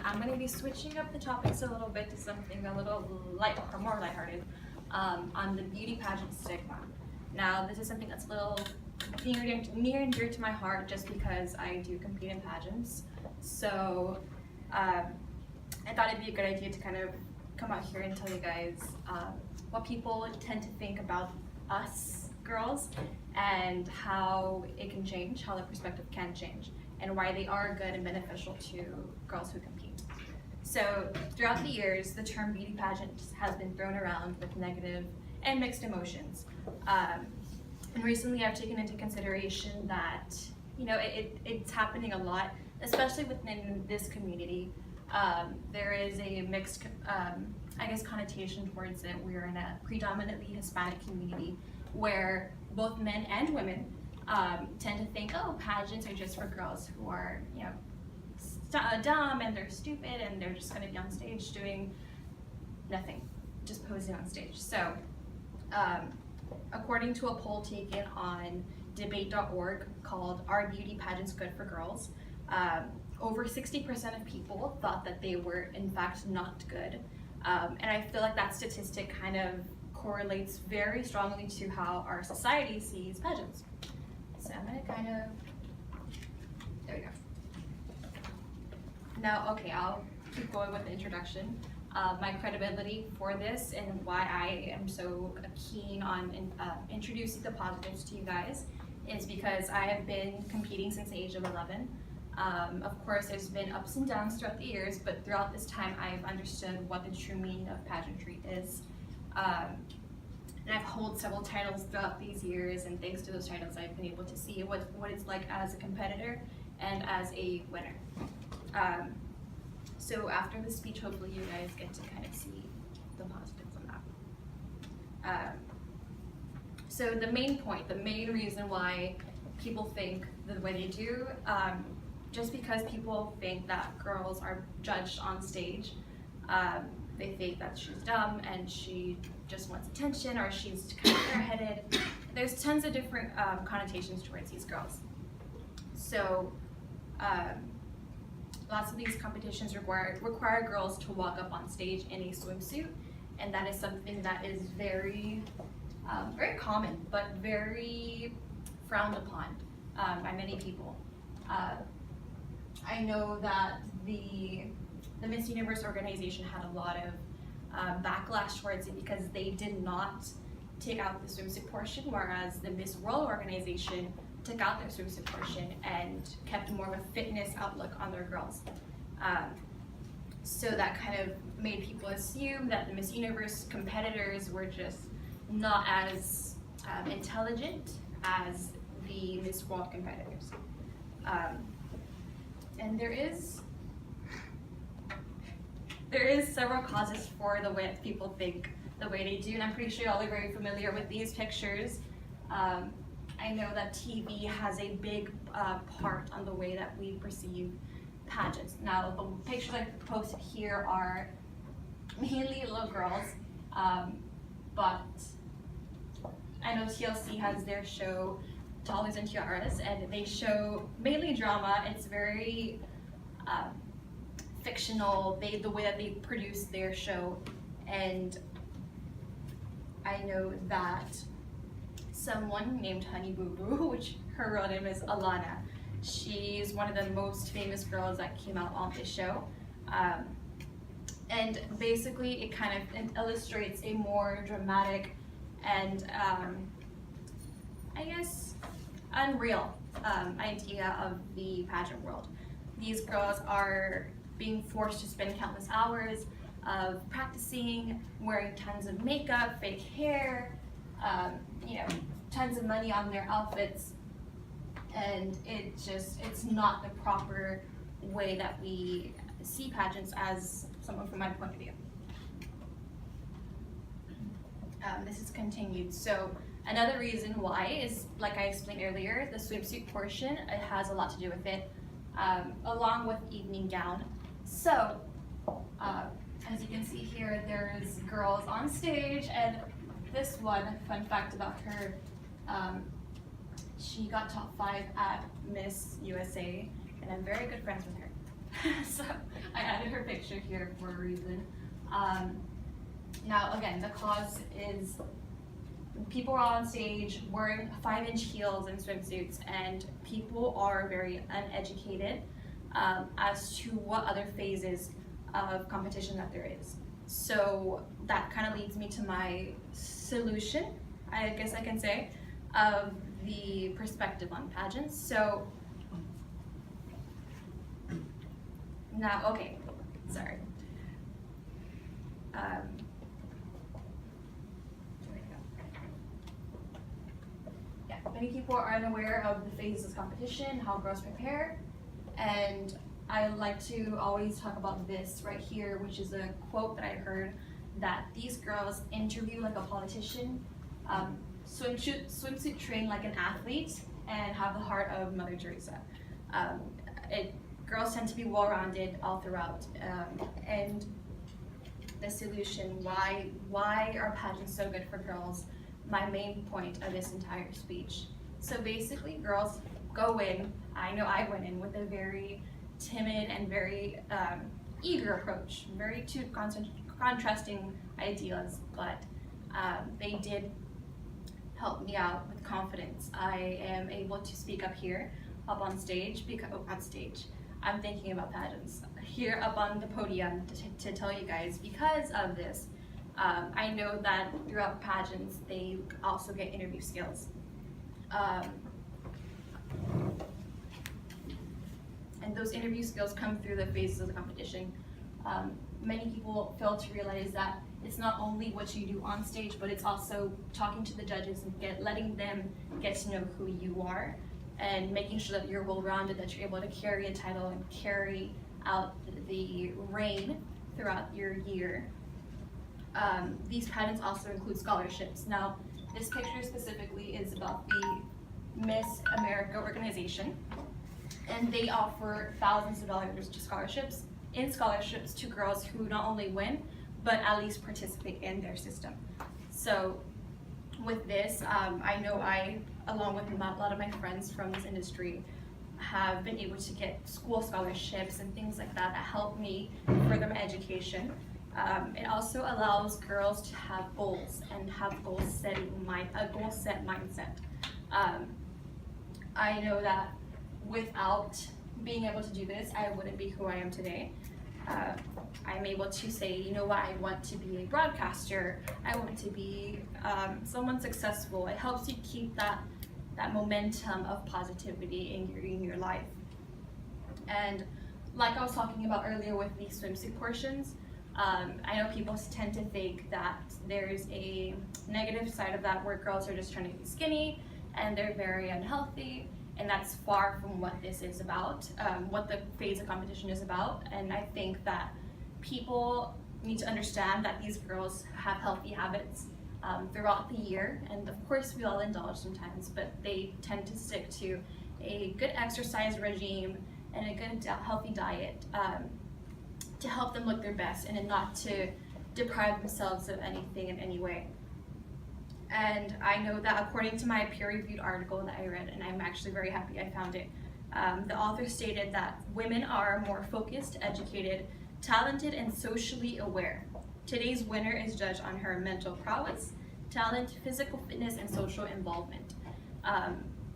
I'm going to be switching up the topics a little bit to something a little more lighthearted on the beauty pageant stigma. Now, this is something that's a little near and dear to my heart just because I do compete in pageants. So I thought it'd be a good idea to kind of come out here and tell you guys what people tend to think about us girls and how it can change, how the perspective can change, and why they are good and beneficial to girls who compete. So throughout the years, the term beauty pageant has been thrown around with negative and mixed emotions. And recently I've taken into consideration that, you know, it's happening a lot, especially within this community. There is a mixed, I guess, connotation towards it. We're in a predominantly Hispanic community where both men and women tend to think, oh, pageants are just for girls who are, you know, dumb and they're stupid and they're just going to be on stage doing nothing, just posing on stage. So, according to a poll taken on debate.org called "Are Beauty Pageants Good for Girls?", over 60% of people thought that they were in fact not good. And I feel like that statistic kind of correlates very strongly to how our society sees pageants. So I'm gonna kind of, there we go. Now, okay, I'll keep going with the introduction. My credibility for this and why I am so keen on introducing the positives to you guys is because I have been competing since the age of 11. Of course, there's been ups and downs throughout the years, but throughout this time, I've understood what the true meaning of pageantry is. And I've held several titles throughout these years, and thanks to those titles, I've been able to see what it's like as a competitor and as a winner. So after the speech, hopefully you guys get to kind of see the positives on that. So the main point, the main reason why people think the way they do, just because people think that girls are judged on stage, they think that she's dumb and she just wants attention, or she's kind of airheaded. There's tons of different connotations towards these girls. So lots of these competitions require girls to walk up on stage in a swimsuit, and that is something that is very common, but very frowned upon by many people. I know that the Miss Universe organization had a lot of backlash towards it because they did not take out the swimsuit portion, whereas the Miss World organization took out their swimsuit portion and kept more of a fitness outlook on their girls. So that kind of made people assume that the Miss Universe competitors were just not as intelligent as the Miss World competitors. And there is several causes for the way that people think the way they do, and I'm pretty sure y'all are very familiar with these pictures. I know that TV has a big part on the way that we perceive pageants. Now, the pictures I posted here are mainly little girls, but I know TLC has their show, Dollars and Tiaras, and they show mainly drama. It's very fictional, the way that they produce their show, and I know that someone named Honey Boo Boo, which her real name is Alana, she's one of the most famous girls that came out on this show, and basically it kind of illustrates a more dramatic and I guess unreal idea of the pageant world. These girls are being forced to spend countless hours of practicing, wearing tons of makeup, fake hair, you know, tons of money on their outfits, and it's not the proper way that we see pageants as someone from my point of view. This is continued. So another reason why is, like I explained earlier, the swimsuit portion, it has a lot to do with it, along with evening gown. So, as you can see here, there's girls on stage, and this one, fun fact about her, she got top 5 at Miss USA, and I'm very good friends with her. So I added her picture here for a reason. Now again, the cause is people are on stage wearing 5-inch heels and swimsuits, and people are very uneducated as to what other phases of competition that there is. So that kind of leads me to my solution, I guess I can say, of the perspective on pageants. So now, okay, sorry. Yeah, many people are unaware of the phases of competition, how girls prepare, and I like to always talk about this right here, which is a quote that I heard, that these girls interview like a politician, swimsuit train like an athlete, and have the heart of Mother Teresa. Girls tend to be well-rounded all throughout, and the solution, why are pageants so good for girls? My main point of this entire speech. So basically, girls go in, I know I went in with a very timid and very eager approach, very two contrasting ideas, but they did help me out with confidence. I am able to speak up here, up on stage, I'm thinking about pageants, here up on the podium to tell you guys, because of this, I know that throughout pageants, they also get interview skills. And those interview skills come through the phases of the competition. Many people fail to realize that it's not only what you do on stage, but it's also talking to the judges and letting them get to know who you are, and making sure that you're well-rounded, that you're able to carry a title and carry out the reign throughout your year. These pageants also include scholarships. Now, this picture specifically is about the Miss America organization, and they offer thousands of dollars to scholarships to girls who not only win, but at least participate in their system. So with this, I know I, along with a lot of my friends from this industry, have been able to get school scholarships and things like that help me further my education. It also allows girls to have goals and have a goal set mindset. I know that without being able to do this, I wouldn't be who I am today. I'm able to say, you know what, I want to be a broadcaster, I want to be someone successful. It helps you keep that momentum of positivity in your life. And like I was talking about earlier with the swimsuit portions, I know people tend to think that there's a negative side of that where girls are just trying to be skinny and they're very unhealthy, and that's far from what this is about, what the phase of competition is about. And I think that people need to understand that these girls have healthy habits throughout the year, and of course we all indulge sometimes, but they tend to stick to a good exercise regime and a good healthy diet to help them look their best and not to deprive themselves of anything in any way. And I know that according to my peer-reviewed article that I read, and I'm actually very happy I found it, the author stated that women are more focused, educated, talented, and socially aware. Today's winner is judged on her mental prowess, talent, physical fitness, and social involvement,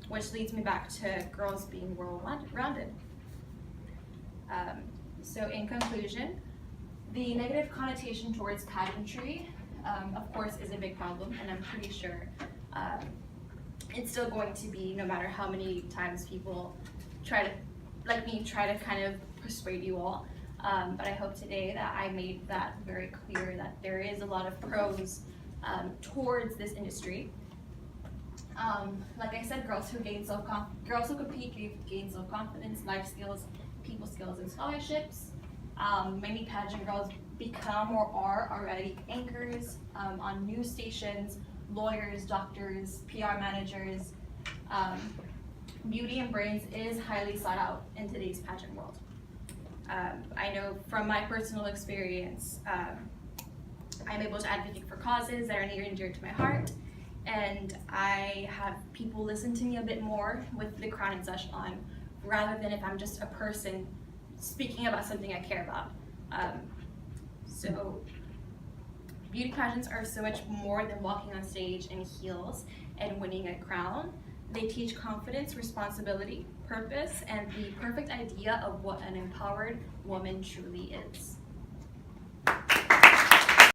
which leads me back to girls being well-rounded. So in conclusion, the negative connotation towards pageantry, of course, is a big problem, and I'm pretty sure it's still going to be, no matter how many times people try to kind of persuade you all. But I hope today that I made that very clear, that there is a lot of pros towards this industry. Like I said, girls who compete gain self-confidence, life skills, people skills, and scholarships. Many pageant girls become or are already anchors on news stations, lawyers, doctors, PR managers. Beauty and brains is highly sought out in today's pageant world. I know from my personal experience, I'm able to advocate for causes that are near and dear to my heart, and I have people listen to me a bit more with the crown and such on, rather than if I'm just a person speaking about something I care about. So beauty pageants are so much more than walking on stage in heels and winning a crown. They teach confidence, responsibility, purpose, and the perfect idea of what an empowered woman truly is.